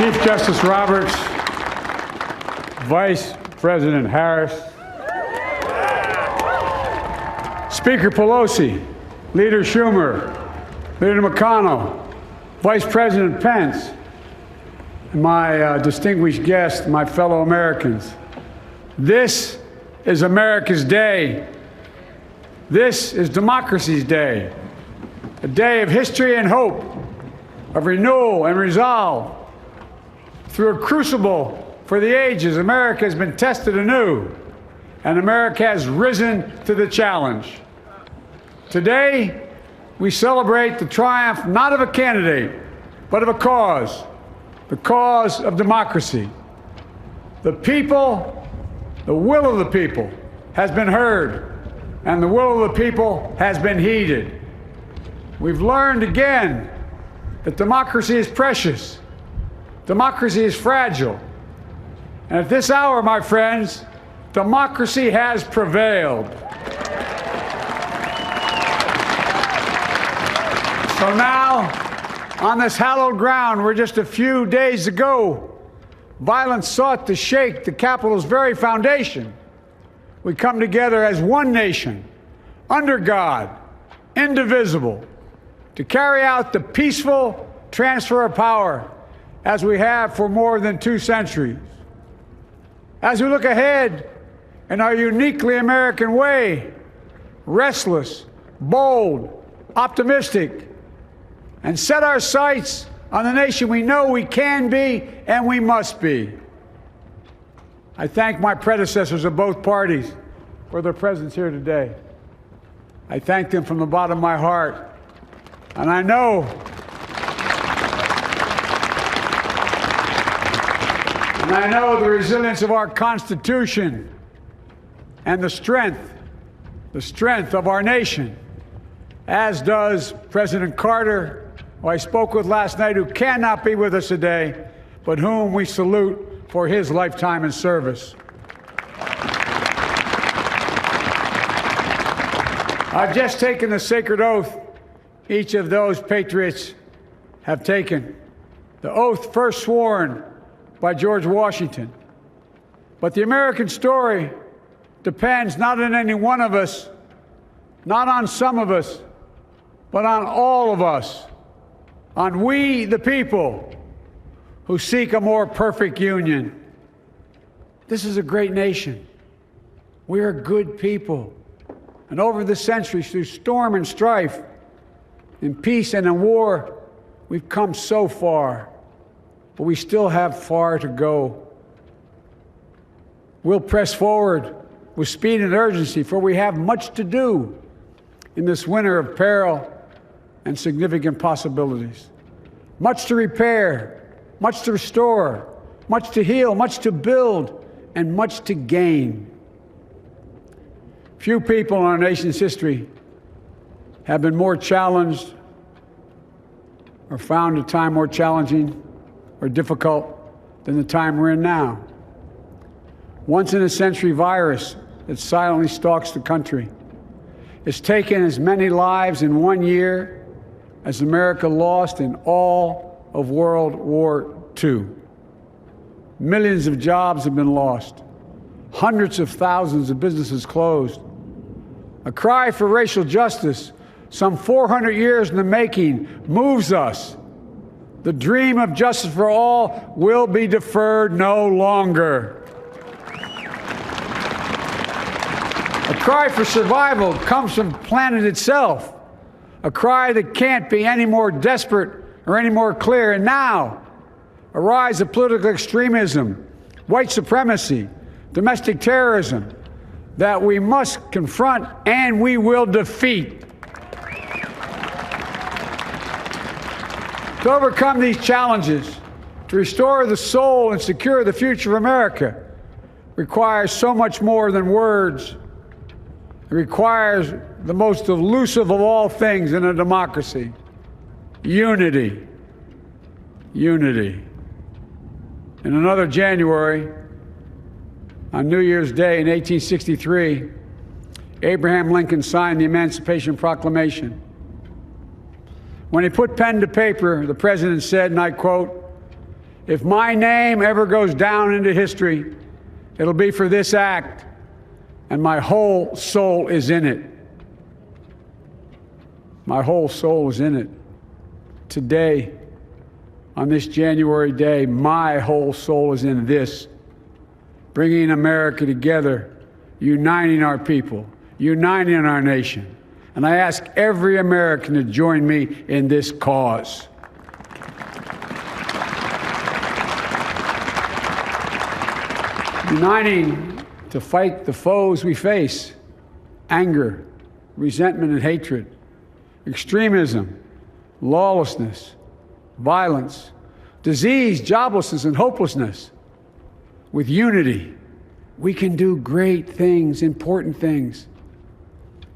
Chief Justice Roberts, Vice President Harris, Speaker Pelosi, Leader Schumer, Leader McConnell, Vice President Pence, and my distinguished guests, my fellow Americans. This is America's day. This is democracy's day, a day of history and hope, of renewal and resolve. Through a crucible for the ages, America has been tested anew, and America has risen to the challenge. Today, we celebrate the triumph not of a candidate, but of a cause, the cause of democracy. The people, the will of the people has been heard, and the will of the people has been heeded. We've learned again that democracy is precious. Democracy is fragile. And at this hour, my friends, democracy has prevailed. So now, on this hallowed ground where just a few days ago, violence sought to shake the Capitol's very foundation, we come together as one nation, under God, indivisible, to carry out the peaceful transfer of power as we have for more than 2 centuries. As we look ahead in our uniquely American way, restless, bold, optimistic, and set our sights on the nation we know we can be and we must be. I thank my predecessors of both parties for their presence here today. I thank them from the bottom of my heart. And I know the resilience of our Constitution and the strength of our nation, as does President Carter, who I spoke with last night, who cannot be with us today, but whom we salute for his lifetime in service. I've just taken the sacred oath each of those patriots have taken, the oath first sworn by George Washington. But the American story depends not on any one of us, not on some of us, but on all of us, on we the people who seek a more perfect union. This is a great nation. We are good people. And over the centuries, through storm and strife, in peace and in war, we've come so far. But we still have far to go. We'll press forward with speed and urgency, for we have much to do in this winter of peril and significant possibilities. Much to repair, much to restore, much to heal, much to build, and much to gain. Few people in our nation's history have been more challenged or found a time more challenging or difficult than the time we're in now. Once-in-a-century virus that silently stalks the country. It's taken as many lives in 1 year as America lost in all of World War II. Millions of jobs have been lost. Hundreds of thousands of businesses closed. A cry for racial justice, some 400 years in the making, moves us. The dream of justice for all will be deferred no longer. A cry for survival comes from the planet itself, a cry that can't be any more desperate or any more clear. And now, a rise of political extremism, white supremacy, domestic terrorism, that we must confront and we will defeat. To overcome these challenges, to restore the soul and secure the future of America, requires so much more than words. It requires the most elusive of all things in a democracy: unity. Unity. In another January, on New Year's Day in 1863, Abraham Lincoln signed the Emancipation Proclamation. When he put pen to paper, the president said, and I quote, If my name ever goes down into history, it'll be for this act, and my whole soul is in it. My whole soul is in it. Today, on this January day, my whole soul is in this, bringing America together, uniting our people, uniting our nation. And I ask every American to join me in this cause. Uniting to fight the foes we face: anger, resentment and hatred, extremism, lawlessness, violence, disease, joblessness, and hopelessness. With unity, we can do great things, important things.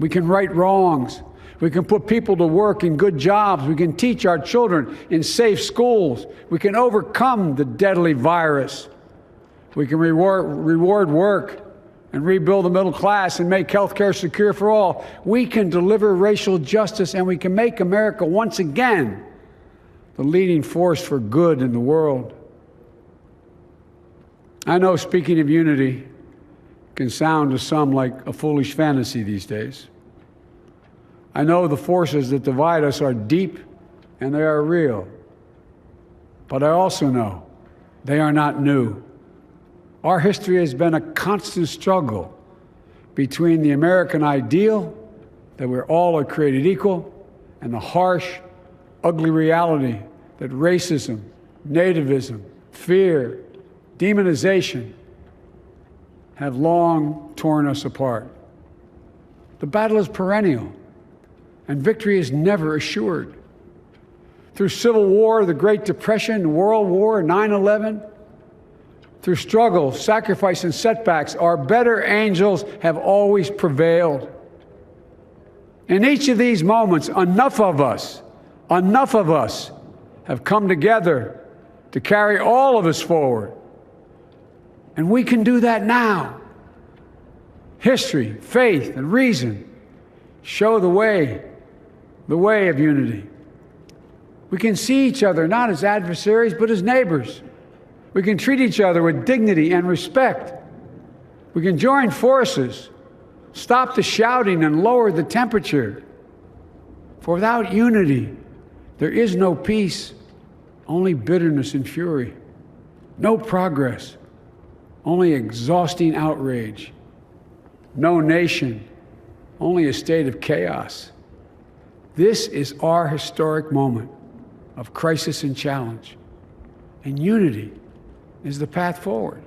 We can right wrongs. We can put people to work in good jobs. We can teach our children in safe schools. We can overcome the deadly virus. We can reward work and rebuild the middle class and make health care secure for all. We can deliver racial justice, and we can make America once again the leading force for good in the world. I know speaking of unity can sound to some like a foolish fantasy these days. I know the forces that divide us are deep and they are real. But I also know they are not new. Our history has been a constant struggle between the American ideal that we're all created equal and the harsh, ugly reality that racism, nativism, fear, demonization have long torn us apart. The battle is perennial, and victory is never assured. Through Civil War, the Great Depression, World War, 9/11, through struggle, sacrifice, and setbacks, our better angels have always prevailed. In each of these moments, enough of us have come together to carry all of us forward. And we can do that now. History, faith, and reason show the way of unity. We can see each other not as adversaries, but as neighbors. We can treat each other with dignity and respect. We can join forces, stop the shouting, and lower the temperature. For without unity, there is no peace, only bitterness and fury. No progress, only exhausting outrage. No nation, only a state of chaos. This is our historic moment of crisis and challenge, and unity is the path forward.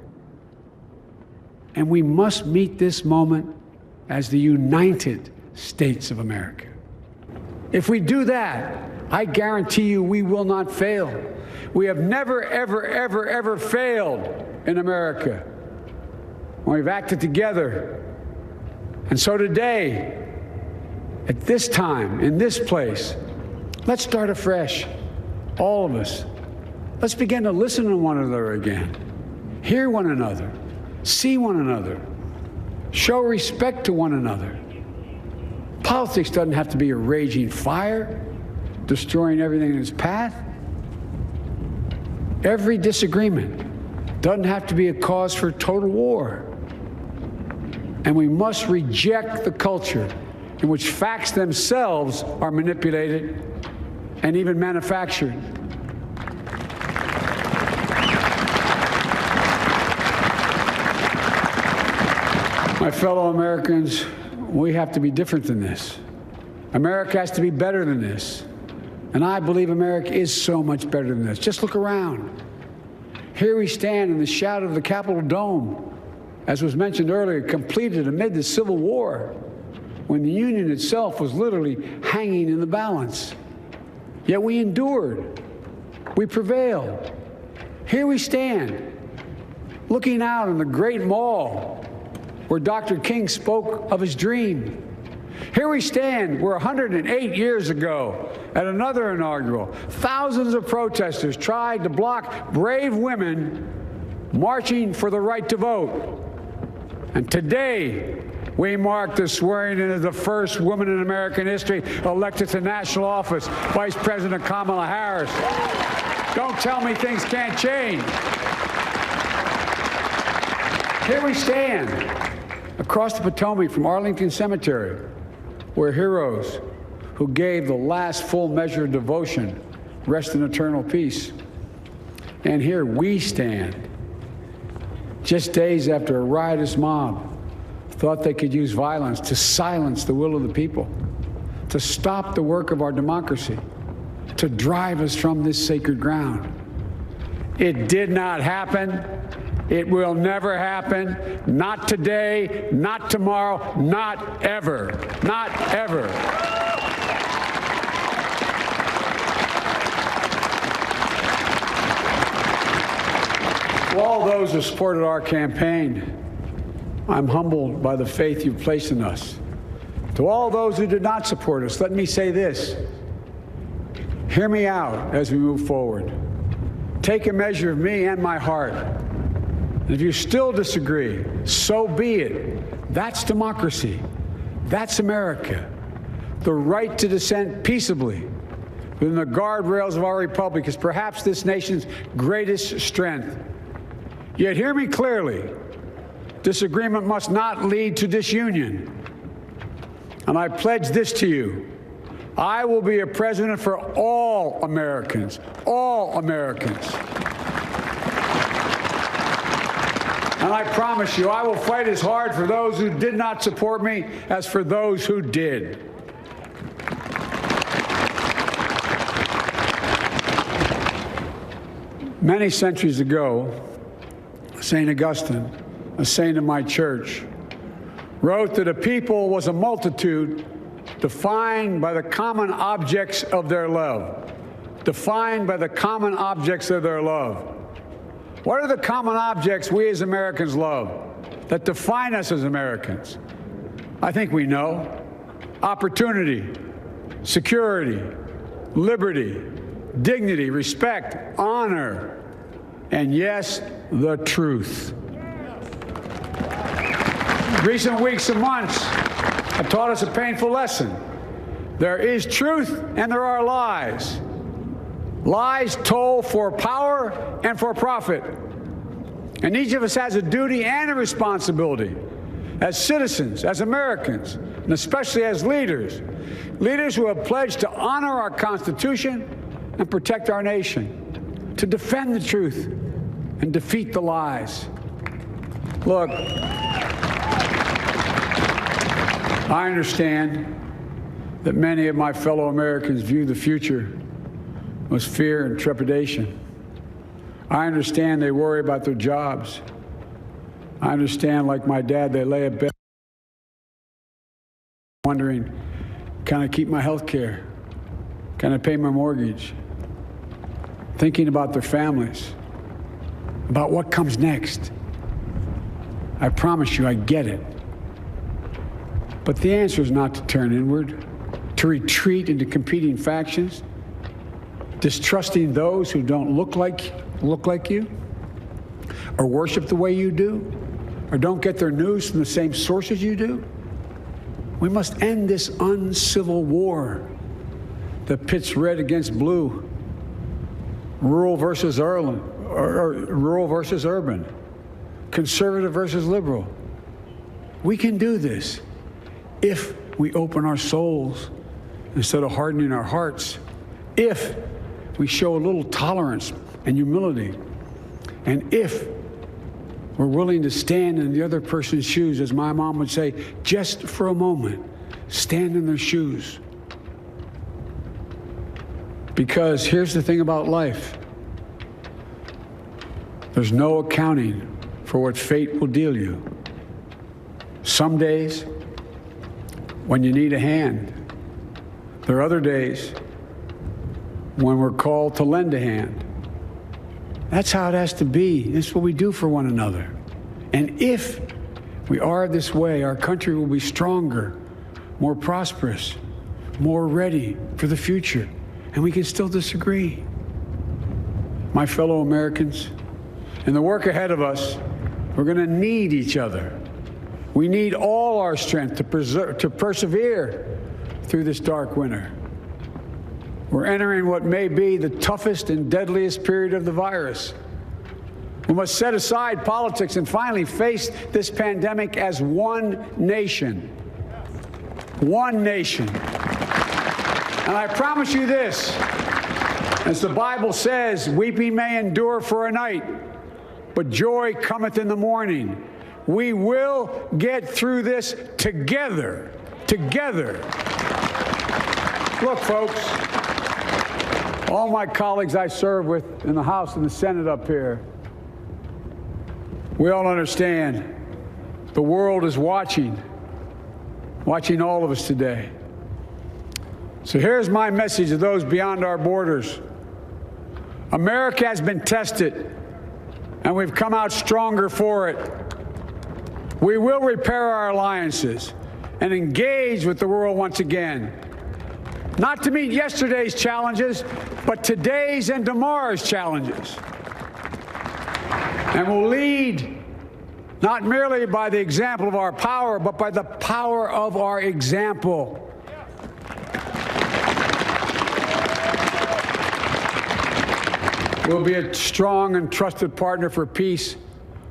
And we must meet this moment as the United States of America. If we do that, I guarantee you we will not fail. We have never, ever, ever, ever failed in America when we've acted together. And so today, at this time, in this place, let's start afresh, all of us. Let's begin to listen to one another again, hear one another, see one another, show respect to one another. Politics doesn't have to be a raging fire, destroying everything in its path. Every disagreement doesn't have to be a cause for total war. And we must reject the culture in which facts themselves are manipulated and even manufactured. My fellow Americans, we have to be different than this. America has to be better than this. And I believe America is so much better than this. Just look around. Here we stand in the shadow of the Capitol Dome, as was mentioned earlier, completed amid the Civil War, when the Union itself was literally hanging in the balance. Yet we endured. We prevailed. Here we stand, looking out on the great mall where Dr. King spoke of his dream. Here we stand where 108 years ago, at another inaugural, thousands of protesters tried to block brave women marching for the right to vote. And today, we mark the swearing in of the first woman in American history elected to national office, Vice President Kamala Harris. Don't tell me things can't change. Here we stand across the Potomac from Arlington Cemetery, where heroes who gave the last full measure of devotion rest in eternal peace. And here we stand, just days after a riotous mob thought they could use violence to silence the will of the people, to stop the work of our democracy, to drive us from this sacred ground. It did not happen. It will never happen. Not today, not tomorrow, not ever. Not ever. To all those who supported our campaign, I'm humbled by the faith you've placed in us. To all those who did not support us, let me say this. Hear me out as we move forward. Take a measure of me and my heart. And if you still disagree, so be it. That's democracy. That's America. The right to dissent peaceably within the guardrails of our republic is perhaps this nation's greatest strength. Yet hear me clearly. Disagreement must not lead to disunion. And I pledge this to you. I will be a president for all Americans. All Americans. And I promise you, I will fight as hard for those who did not support me as for those who did. Many centuries ago, St. Augustine, a saint of my church, wrote that a people was a multitude defined by the common objects of their love. Defined by the common objects of their love. What are the common objects we as Americans love that define us as Americans? I think we know. Opportunity, security, liberty, dignity, respect, honor, and yes, the truth. Recent weeks and months have taught us a painful lesson. There is truth and there are lies. Lies told for power and for profit. And each of us has a duty and a responsibility as citizens, as Americans, and especially as leaders. Leaders who have pledged to honor our Constitution and protect our nation, to defend the truth and defeat the lies. Look, I understand that many of my fellow Americans view the future with fear and trepidation. I understand they worry about their jobs. I understand, like my dad, they lay in bed wondering, can I keep my health care? Can I pay my mortgage? Thinking about their families, about what comes next. I promise you, I get it. But the answer is not to turn inward, to retreat into competing factions, distrusting those who don't look like you, or worship the way you do, or don't get their news from the same sources you do. We must end this uncivil war that pits red against blue, rural versus urban, conservative versus liberal. We can do this if we open our souls instead of hardening our hearts, if we show a little tolerance and humility, and if we're willing to stand in the other person's shoes, as my mom would say, just for a moment, stand in their shoes. Because here's the thing about life. There's no accounting for what fate will deal you. Some days, when you need a hand, there are other days when we're called to lend a hand. That's how it has to be. This is what we do for one another. And if we are this way, our country will be stronger, more prosperous, more ready for the future. And we can still disagree. My fellow Americans, in the work ahead of us, we're going to need each other. We need all our strength to persevere through this dark winter. We're entering what may be the toughest and deadliest period of the virus. We must set aside politics and finally face this pandemic as one nation. One nation. And I promise you this, as the Bible says, weeping may endure for a night, but joy cometh in the morning. We will get through this together. Together. Look, folks, all my colleagues I serve with in the House and the Senate up here, we all understand the world is watching all of us today. So here's my message to those beyond our borders. America has been tested, and we've come out stronger for it. We will repair our alliances and engage with the world once again, not to meet yesterday's challenges, but today's and tomorrow's challenges. And we'll lead not merely by the example of our power, but by the power of our example. We'll be a strong and trusted partner for peace,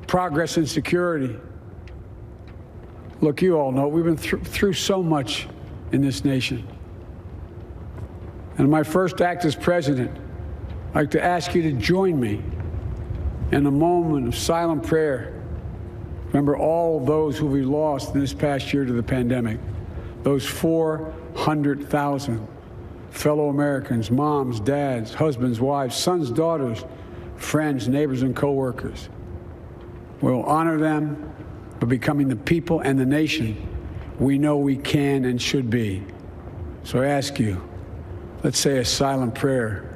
progress, and security. Look, you all know we've been through so much in this nation. And in my first act as president, I'd like to ask you to join me in a moment of silent prayer. Remember all of those who we lost in this past year to the pandemic. Those 400,000 fellow Americans, moms, dads, husbands, wives, sons, daughters, friends, neighbors, and co-workers. We'll honor them by becoming the people and the nation we know we can and should be. So I ask you, let's say a silent prayer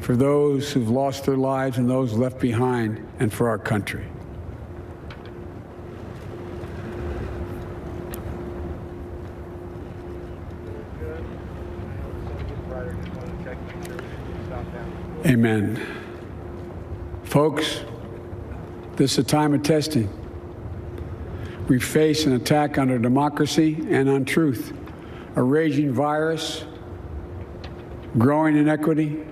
for those who've lost their lives and those left behind, and for our country. Amen. Folks, this is a time of testing. We face an attack on our democracy and on truth, a raging virus, growing inequity,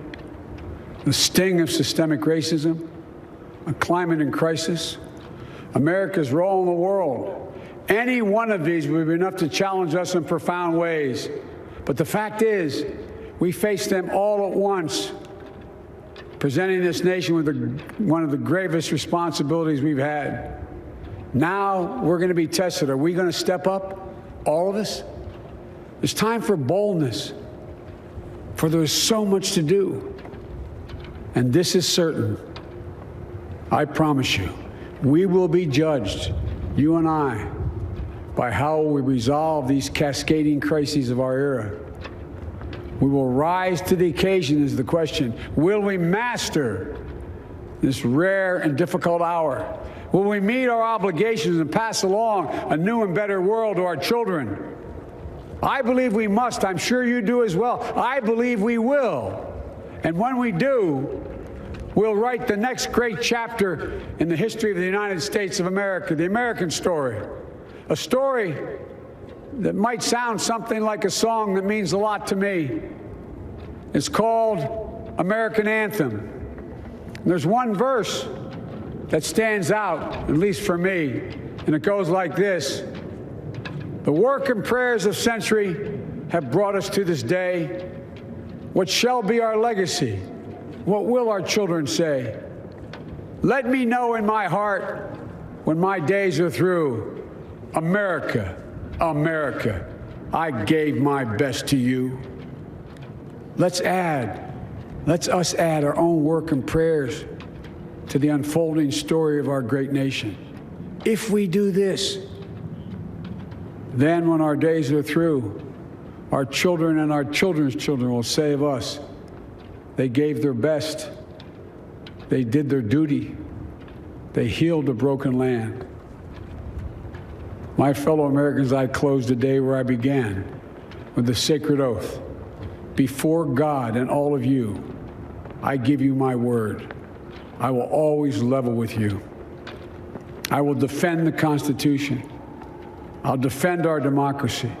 the sting of systemic racism, a climate in crisis, America's role in the world. Any one of these would be enough to challenge us in profound ways. But the fact is, we face them all at once, presenting this nation with one of the gravest responsibilities we've had. Now we're going to be tested. Are we going to step up, all of us? It's time for boldness, for there's so much to do. And this is certain. I promise you, we will be judged, you and I, by how we resolve these cascading crises of our era. We will rise to the occasion is the question. Will we master this rare and difficult hour? Will we meet our obligations and pass along a new and better world to our children? I believe we must. I'm sure you do as well. I believe we will. And when we do, we'll write the next great chapter in the history of the United States of America, the American story. A story that might sound something like a song that means a lot to me. It's called American Anthem. And there's one verse that stands out, at least for me, and it goes like this. The work and prayers of century have brought us to this day. What shall be our legacy? What will our children say? Let me know in my heart when my days are through. America, America, I gave my best to you. Let's us add our own work and prayers to the unfolding story of our great nation. If we do this, then when our days are through, our children and our children's children will say of us, they gave their best, they did their duty, they healed a broken land. My fellow Americans, I close the day where I began, with the sacred oath. Before God and all of you, I give you my word. I will always level with you. I will defend the Constitution. I'll defend our democracy.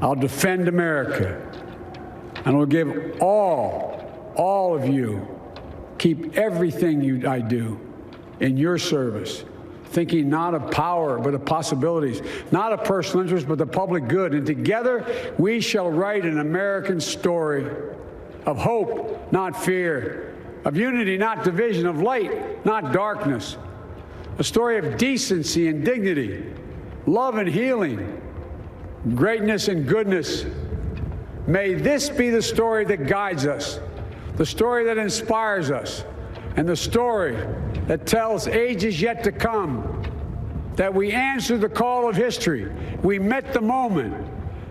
I'll defend America. and will give all of you, keep everything I do in your service, thinking not of power, but of possibilities, not of personal interest, but the public good. And together we shall write an American story of hope, not fear, of unity, not division, of light, not darkness, a story of decency and dignity, love and healing, greatness and goodness. May this be the story that guides us, the story that inspires us, and the story that tells ages yet to come that we answered the call of history. We met the moment.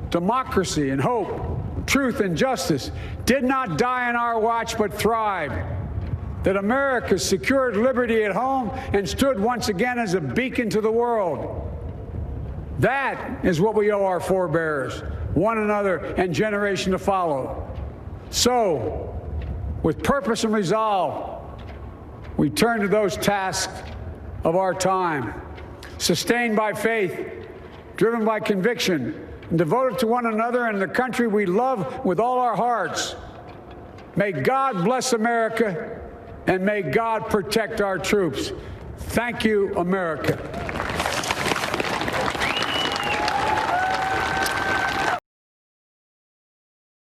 Democracy and hope, truth and justice did not die on our watch but thrived. That America secured liberty at home and stood once again as a beacon to the world. That is what we owe our forebears, one another, and generation to follow. So, with purpose and resolve, we turn to those tasks of our time, sustained by faith, driven by conviction, and devoted to one another and the country we love with all our hearts. May God bless America, and may God protect our troops. Thank you, America.